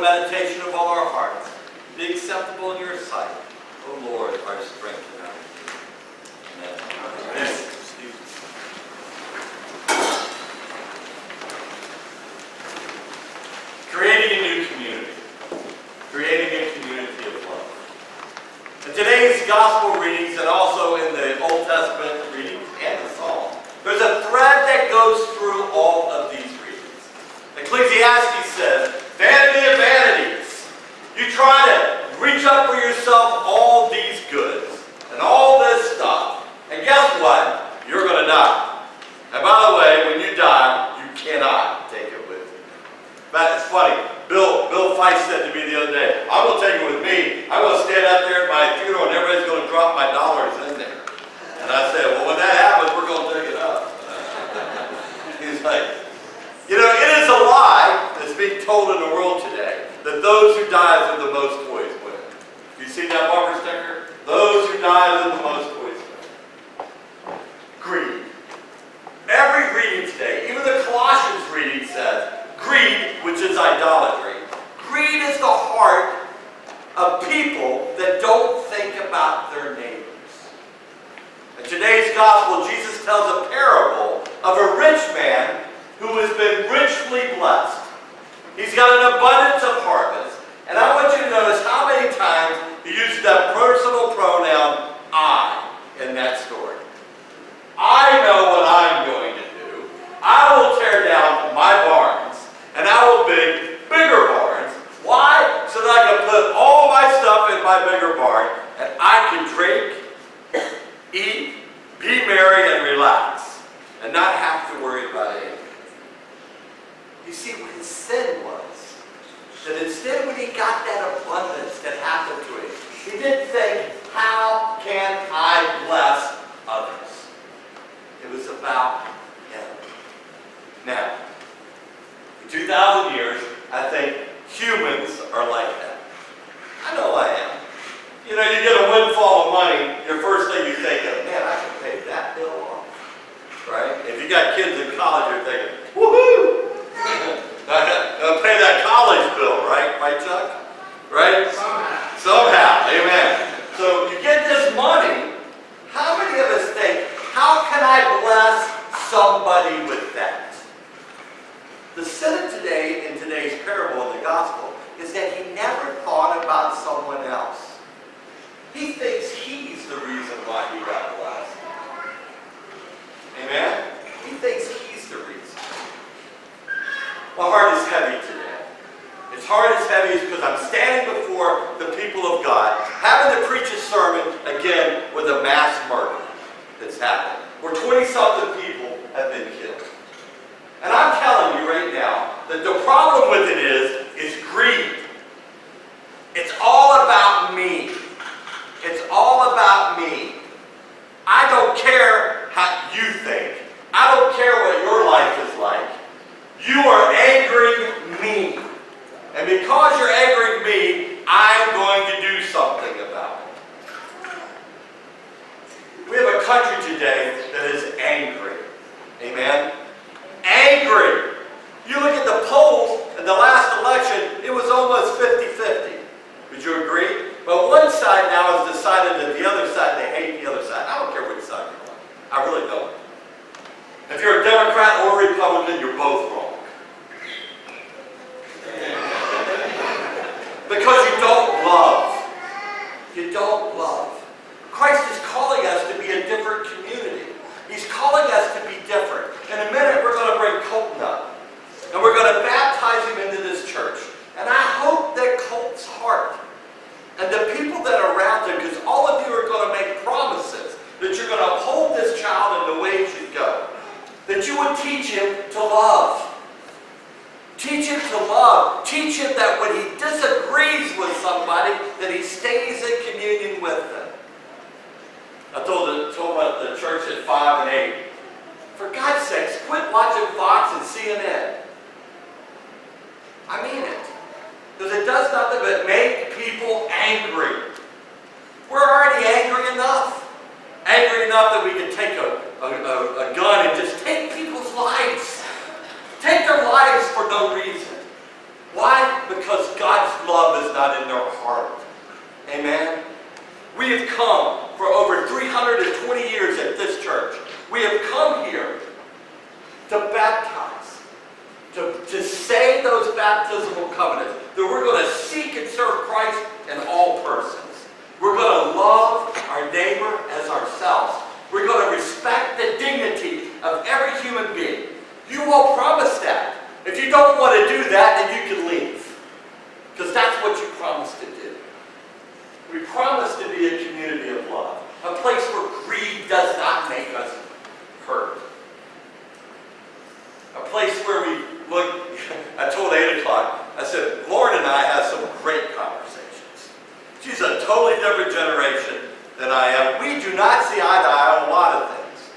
meditation of all our hearts be acceptable in your sight, O Lord, our strength and our Redeemer. Amen. Creating a new community. Creating a community of love. In today's gospel readings and also in the Old Testament readings and the Psalms, there's a thread that goes through all of these readings. Ecclesiastes says, vanity of vanities. You try to reach up for yourself all these goods and all this stuff. And guess what? You're going to die. And by the way, when you die, you cannot take it with you. But it's funny. Bill Feist said to me the other day, I'm going to take it with me. I'm going to stand out there at my funeral and everybody's going to drop my dollars in there. And I said, well, when that happens, we're going to take it up. He's like, you know, it is a lie that's being told in the world today that those who die with the most toys win. You see that bumper sticker? Those who die with the most toys win. Greed. Every reading today, even the Colossians reading says, greed, which is idolatry. Greed is the heart of people that don't think about their neighbors. In today's gospel, Jesus tells a parable of a rich man who has been richly blessed. He's got an abundance of harvest. And I want you to notice how many times he uses that personal pronoun, I, in that story. I know what I'm going to do. I will tear down my barns, and I will build bigger barns. Why? So that I can put all my stuff in my bigger barn, and I can drink, eat, be merry, and relax, and not have to worry about anything. You see, what his sin was, that instead when he got that abundance that happened to him, he didn't think, how can I bless others? It was about him. Now, for 2,000 years, I think humans are like that. I know I am. You know, you get a windfall of money, your first thing you think of, man, I can pay that bill off. Right? If you got kids in college, you're thinking, woohoo! I'll pay that college bill, right? Right, Chuck? Right? Somehow. Amen. So you get this money. How many of us think, how can I bless somebody with that? The sin today, in today's parable in the gospel, is that he never thought about someone else. He thinks he's the reason why he got blessed. Amen? He thinks he's the reason. My heart is heavy today. Its heart is heavy because I'm standing before the people of God, having to preach a sermon, again, with a mass murder that's happened, where 20-something people have been killed. And I'm telling you right now that the problem with it is greed. It's all about me. It's all about me. I don't care how you think. I don't care what your life is like. You are angering me. And because you're angering me, I'm going to do something about it. We have a country today that is angry. Amen? Angry. You look at the polls in the last election, it was almost 50-50. Would you agree? But one side now has decided that the other side, they hate the other side. I don't care which side you're on. I really don't. If you're a Democrat or a Republican, you're both wrong. Because you don't love. You don't love. Christ is calling us to be a different community. He's calling us to be different. In a minute, we're going to bring Colton up. And we're going to baptize him into this church. And I hope that Colton's heart and the people that are around him, because all of you are going to make promises that you're going to uphold this child in the way he should go. That you would teach him to love. Teach him to love. Teach him that when he disagrees with somebody, that he stays in communion with them. I told the church at 5 and 8, for God's sakes, quit watching Fox and CNN. I mean it. Because it does nothing but make people angry. We're already angry enough. Angry enough that we can take a gun and just take people's lives. Take their lives for no reason. Why? Because because God's love is not in their heart. Amen? We have come for over 320 years at this church. We have come here to baptize, to say those baptismal covenants, that we're going to seek and serve Christ in all persons. We're going to love our neighbor as ourselves. We're going to respect the dignity of every human being. You will promise that. If you don't want to do that, then you can leave. Because that's what you promised to do. We promise to be a community of love. A place where greed does not make us hurt. A place where we look, I told 8 o'clock, I said, Lauren and I have some great conversations. She's a totally different generation than I am. We do not see eye to eye on a lot of things.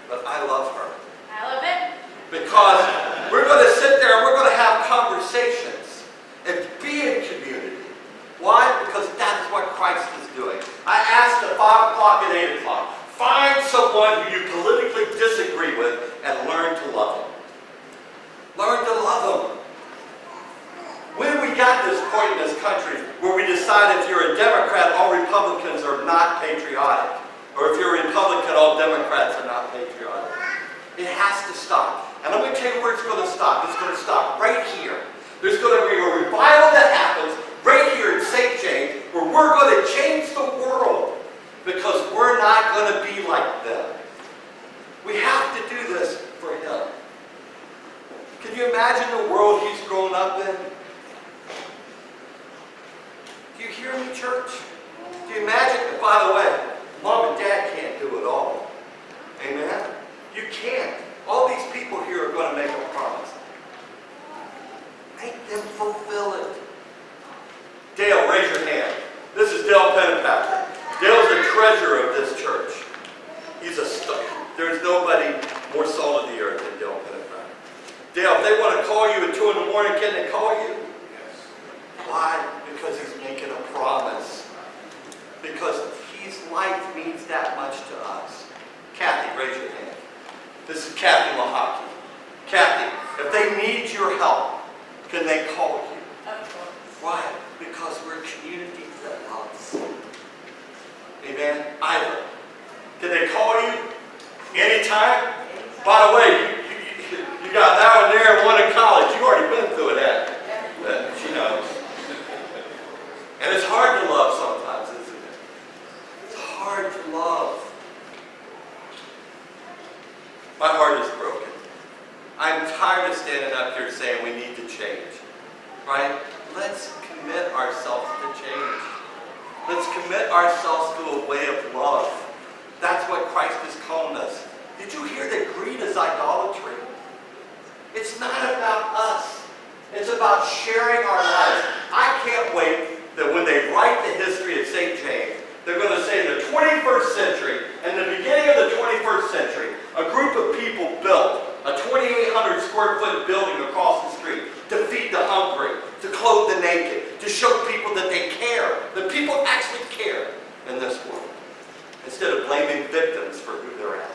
But I love her. I love it. Because we're going to sit there and we're going to have conversations and be in community. Why? Because that is what Christ is doing. I asked at 5 o'clock and 8 o'clock, find someone who you politically disagree with and learn to love him. Learn to love him. When we got this point in this country where we decide if you're a Democrat, all Republicans are not patriotic. Or if you're a Republican, all Democrats are not patriotic. It has to stop. And let me tell you where it's going to stop. It's going to stop right here. There's going to be a revival that happens right here in St. James where we're going to change the world because we're not going to be like them. We have to do this for him. Can you imagine the world he's grown up in? Do you hear me, church? Do you imagine? By the way, Mom and Dad can't do it all. Amen? You can't. All these people here are going to make a promise. Make them fulfill it. Dale, raise your hand. This is Dale Pennepacker. Dale's the treasurer of this church. He's a star. There's nobody more salt of the earth than Dale Pennepacker. Dale, if they want to call you at 2 in the morning, can they call you? Yes. Why? Because he's making a promise. Because his life means that much to us. Kathy, raise your hand. This is Kathy Lahaki. Kathy, if they need your help, can they call you? Of course. Why? Because we're a community that loves. Amen? Ira, can they call you anytime? By the way, you got that one there and one in college. You've already been through that. She knows. And it's hard to love sometimes, isn't it? It's hard to love. My heart is broken. I'm tired of standing up here saying we need to change. Right? Let's commit ourselves to change. Let's commit ourselves to a way of love. That's what Christ is calling us. Did you hear that greed is idolatry? It's not about us. It's about sharing our lives. I can't wait that when they write the history of St. James, they're going to say in the 21st century, in the beginning of the 21st century, a group of people built a 2,800 square foot building across the street to feed the hungry, to clothe the naked, to show people that they care, that people actually care in this world, instead of blaming victims for who they're at.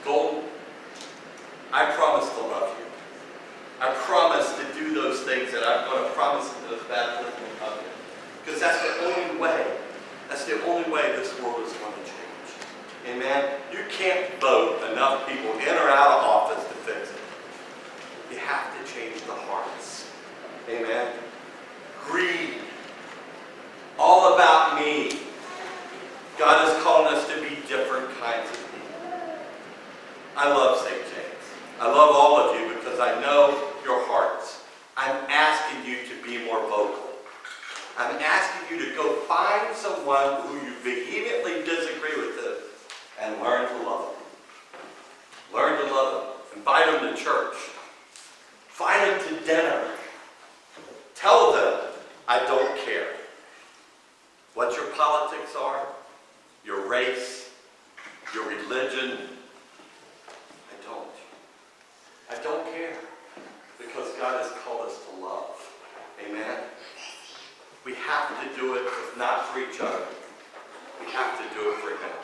Golden, I promise to love you. I promise to do those things that I'm going to promise in those baptismal covenants. Because that's the only way. That's the only way this world is going to change. Amen? You can't vote enough people in or out of office to fix it. You have to change the hearts. Amen? Greed. All about me. God is calling us to be different kinds of people. I love St. James. I love all of you because I know your hearts. I'm asking you to be more vocal. I'm asking you to go find someone who you vehemently disagree with and learn to love them. Learn to love them. Invite them to church. Invite them to dinner. Tell them, I don't care what your politics are, your race, your religion. I don't care, because God has called us to love. Amen? We have to do it, if not for each other. We have to do it for Him.